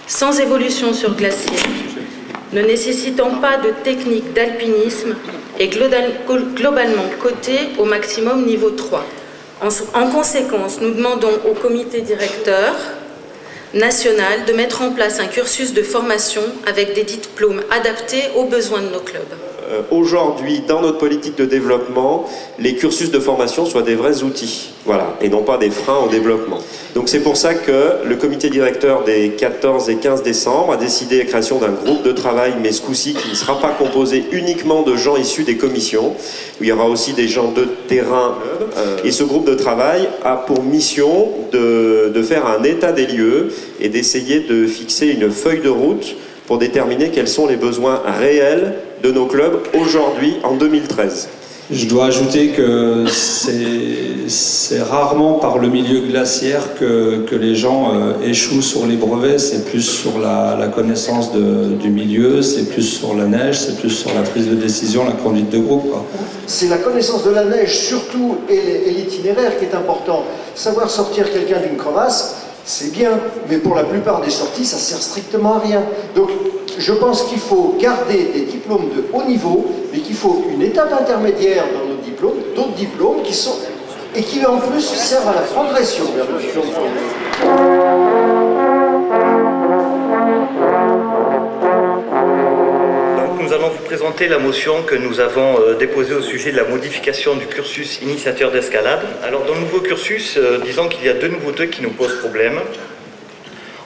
sans évolution sur glacier, ne nécessitant pas de technique d'alpinisme et globalement cotées au maximum niveau 3. En conséquence, nous demandons au comité directeur national de mettre en place un cursus de formation avec des diplômes adaptés aux besoins de nos clubs. Aujourd'hui, dans notre politique de développement, les cursus de formation soient des vrais outils, voilà, et non pas des freins au développement. Donc c'est pour ça que le comité directeur des 14 et 15 décembre a décidé la création d'un groupe de travail, mais ce coup-ci qui ne sera pas composé uniquement de gens issus des commissions, où il y aura aussi des gens de terrain. Et ce groupe de travail a pour mission de faire un état des lieux et d'essayer de fixer une feuille de route pour déterminer quels sont les besoins réels de nos clubs aujourd'hui, en 2013. Je dois ajouter que c'est rarement par le milieu glaciaire que les gens échouent sur les brevets, c'est plus sur la connaissance du milieu, c'est plus sur la neige, c'est plus sur la prise de décision, la conduite de groupe. C'est la connaissance de la neige surtout et l'itinéraire qui est important. Savoir sortir quelqu'un d'une crevasse, c'est bien, mais pour la plupart des sorties, ça sert strictement à rien. Donc, je pense qu'il faut garder des diplômes de haut niveau, mais qu'il faut une étape intermédiaire dans nos diplômes, d'autres diplômes qui sont, et qui en plus servent à la progression vers le diplôme. Nous allons vous présenter la motion que nous avons déposée au sujet de la modification du cursus initiateur d'escalade. Alors dans le nouveau cursus, disons qu'il y a deux nouveautés qui nous posent problème.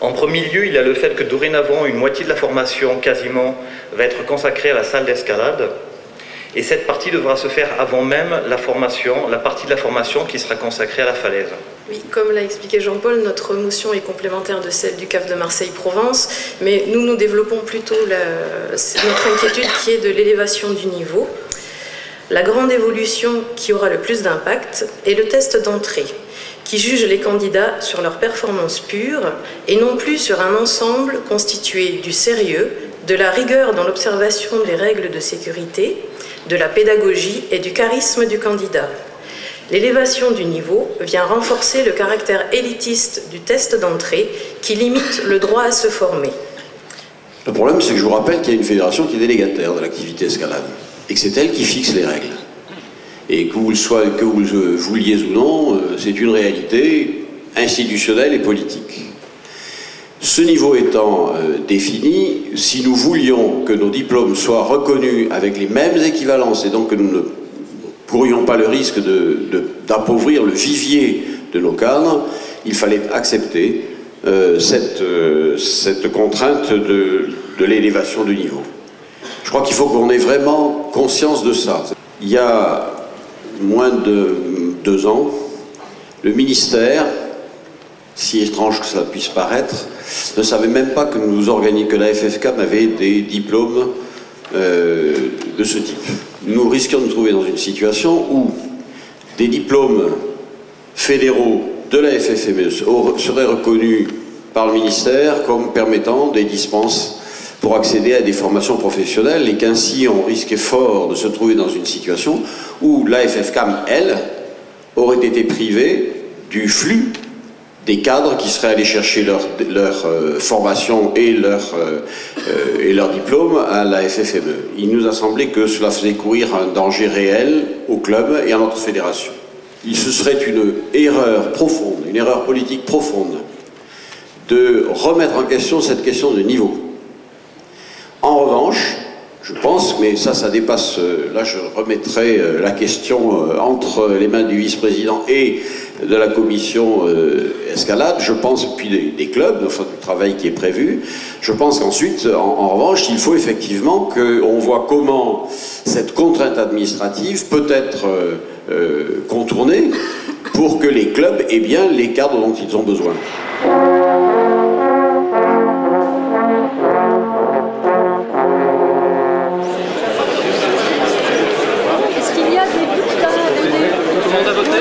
En premier lieu, il y a le fait que dorénavant, une moitié de la formation quasiment va être consacrée à la salle d'escalade. Et cette partie devra se faire avant même la partie de la formation qui sera consacrée à la falaise. Oui, comme l'a expliqué Jean-Paul, notre motion est complémentaire de celle du CAF de Marseille-Provence, mais nous développons plutôt notre inquiétude qui est de l'élévation du niveau. La grande évolution qui aura le plus d'impact est le test d'entrée, qui juge les candidats sur leur performance pure et non plus sur un ensemble constitué du sérieux, de la rigueur dans l'observation des règles de sécurité, de la pédagogie et du charisme du candidat. L'élévation du niveau vient renforcer le caractère élitiste du test d'entrée qui limite le droit à se former. Le problème, c'est que je vous rappelle qu'il y a une fédération qui est délégataire de l'activité escalade et que c'est elle qui fixe les règles. Et que vous le vouliez ou non, c'est une réalité institutionnelle et politique. Ce niveau étant défini, si nous voulions que nos diplômes soient reconnus avec les mêmes équivalences et donc que nous ne courions pas le risque d'appauvrir le vivier de nos cadres, il fallait accepter cette contrainte de l'élévation du niveau. Je crois qu'il faut qu'on ait vraiment conscience de ça. Il y a moins de 2 ans, le ministère, si étrange que cela puisse paraître, ne savait même pas que la FFCAM avait des diplômes de ce type. Nous risquions de nous trouver dans une situation où des diplômes fédéraux de la FFME seraient reconnus par le ministère comme permettant des dispenses pour accéder à des formations professionnelles, et qu'ainsi on risquait fort de se trouver dans une situation où la FFCAM, elle, aurait été privée du flux des cadres qui seraient allés chercher leur formation et leur diplôme à la FFME. Il nous a semblé que cela faisait courir un danger réel au club et à notre fédération. Ce serait une erreur profonde, une erreur politique profonde, de remettre en question cette question de niveau. En revanche, je pense, mais ça dépasse, là je remettrai la question entre les mains du vice-président et de la commission escalade, je pense, puis des clubs, enfin du travail qui est prévu. Je pense qu'ensuite, en revanche, il faut effectivement qu'on voit comment cette contrainte administrative peut être contournée pour que les clubs aient bien les cadres dont ils ont besoin. Est-ce qu'il y a des bulletins à donner? Tout le monde a voté?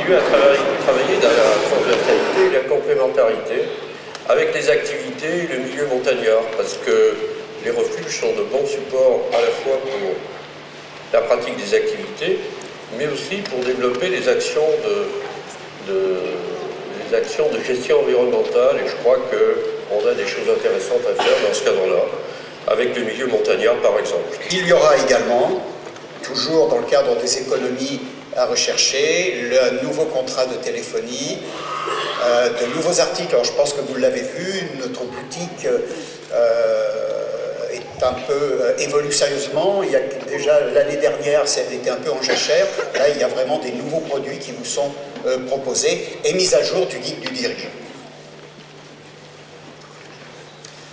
continuer à travailler dans la transversalité et la complémentarité avec les activités et le milieu montagnard, parce que les refuges sont de bons supports à la fois pour la pratique des activités, mais aussi pour développer les actions de gestion environnementale, et je crois qu'on a des choses intéressantes à faire dans ce cadre-là, avec le milieu montagnard par exemple. Il y aura également, toujours dans le cadre des économies à rechercher, le nouveau contrat de téléphonie, de nouveaux articles. Alors je pense que vous l'avez vu, notre boutique est un peu évolue sérieusement. Il y a déjà l'année dernière, elle était un peu en jachère. Là, il y a vraiment des nouveaux produits qui vous sont proposés et mise à jour du guide du dirigeant.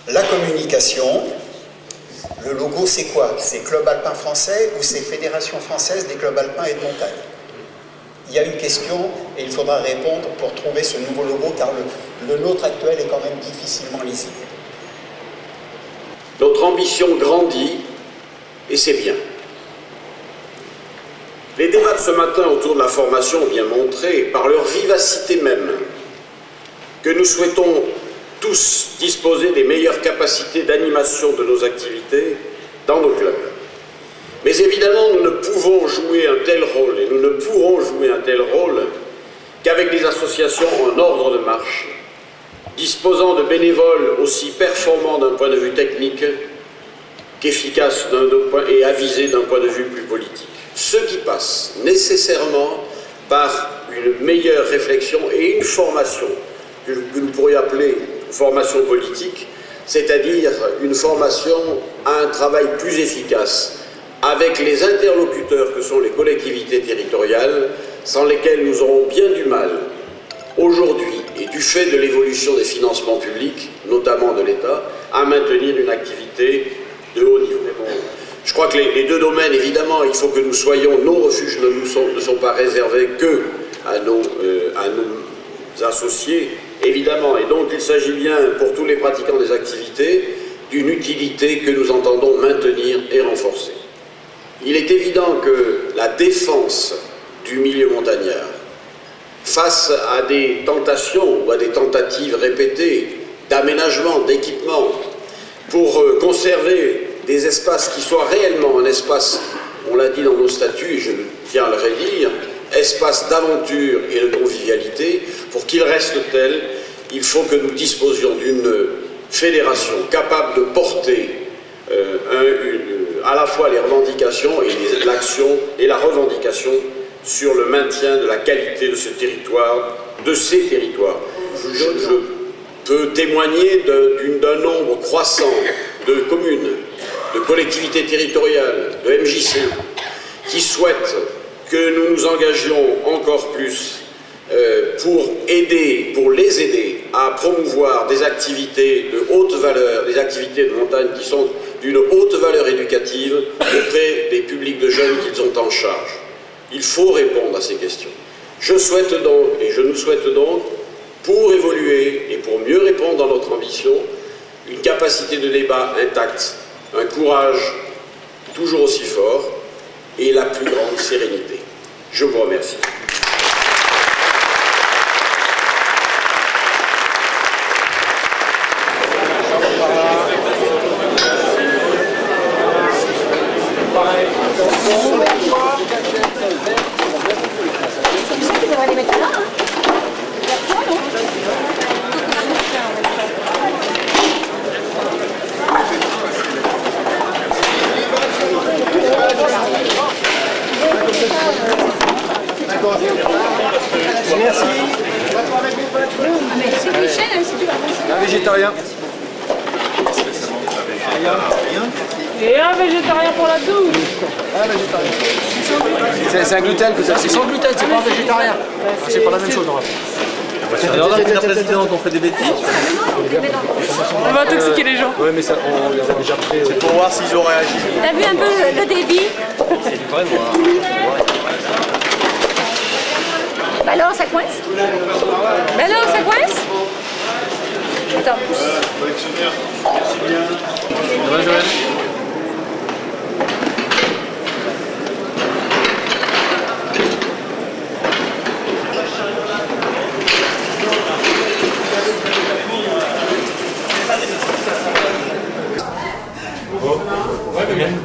La communication. Le logo, c'est quoi? C'est Club Alpin Français ou c'est Fédération Française des Clubs Alpins et de Montagne? Il y a une question et il faudra répondre pour trouver ce nouveau logo, car le nôtre actuel est quand même difficilement lisible. Notre ambition grandit et c'est bien. Les débats de ce matin autour de la formation ont bien montré, par leur vivacité même, que nous souhaitons tous disposer des meilleures capacités d'animation de nos activités dans nos clubs. Mais évidemment, nous ne pouvons jouer un tel rôle, et nous ne pourrons jouer un tel rôle qu'avec des associations en ordre de marche, disposant de bénévoles aussi performants d'un point de vue technique qu'efficaces et avisés d'un point de vue plus politique. Ce qui passe nécessairement par une meilleure réflexion et une formation que nous pourrions appeler formation politique, c'est-à-dire une formation à un travail plus efficace avec les interlocuteurs que sont les collectivités territoriales sans lesquels nous aurons bien du mal aujourd'hui, et du fait de l'évolution des financements publics, notamment de l'État, à maintenir une activité de haut niveau. Bon, je crois que les deux domaines, évidemment, il faut que nous soyons, nos refuges ne sont pas réservés que à nos associés, évidemment, et donc il s'agit bien, pour tous les pratiquants des activités, d'une utilité que nous entendons maintenir et renforcer. Il est évident que la défense du milieu montagnard, face à des tentations ou à des tentatives répétées d'aménagement, d'équipement, pour conserver des espaces qui soient réellement un espace, on l'a dit dans nos statuts, je tiens à le redire, espace d'aventure et de convivialité, pour qu'il reste tel, il faut que nous disposions d'une fédération capable de porter à la fois les revendications et l'action et la revendication sur le maintien de la qualité de ce territoire, de ces territoires. Je peux témoigner d'un nombre croissant de communes, de collectivités territoriales, de MJC, qui souhaitent que nous nous engagions encore plus pour les aider à promouvoir des activités de haute valeur, des activités de montagne qui sont d'une haute valeur éducative auprès des publics de jeunes qu'ils ont en charge. Il faut répondre à ces questions. Je souhaite donc, et je nous souhaite donc, pour évoluer et pour mieux répondre dans notre ambition, une capacité de débat intacte, un courage toujours aussi fort et la plus grande sérénité. Je vous remercie. Merci. C'est Michel, si tu vas Un végétarien. Et un végétarien pour la douche. Un végétarien. C'est un gluten que ça. C'est sans gluten, c'est pas un végétarien. C'est pas la même chose normalement. Alors là, la présidente, on fait des bêtises. On va intoxiquer les gens. Oui, mais ça, on les a déjà pris. C'est pour voir s'ils ont réagi. T'as vu un peu le débit? C'est du vrai, moi. Bah alors, ça coince? Bah alors, ça coince? Attends. Merci bien. Ça va, Joël?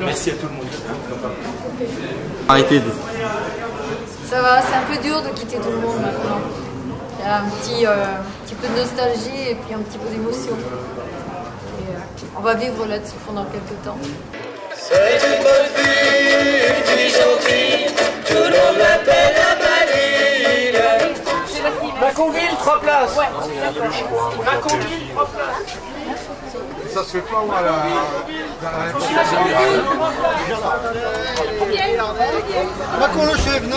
Merci à tout le monde. Arrêtez de... Ça va, c'est un peu dur de quitter tout le monde maintenant. Il y a un petit peu de nostalgie et puis un petit peu d'émotion. On va vivre là-dessus pendant quelques temps. C'est une bonne fille, une fille gentille, tout le monde l'appelle la Maline. Maconville, 3 places. Ouais. Maconville, 3 places. Ça se fait pas moi là. Macon le chef, non?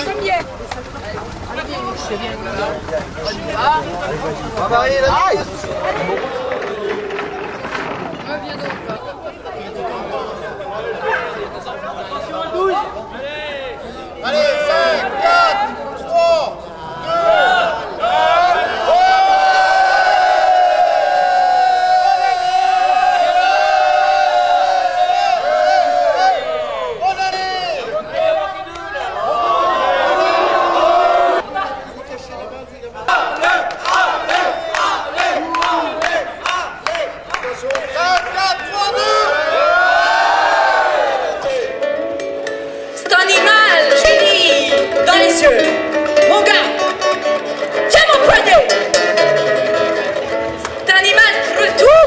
Allez, 5, 4, 3, 2, 1. C'est un animal, je lui dis, dans les yeux. Mon gars, tiens mon poignet. C'est un animal qui retourne.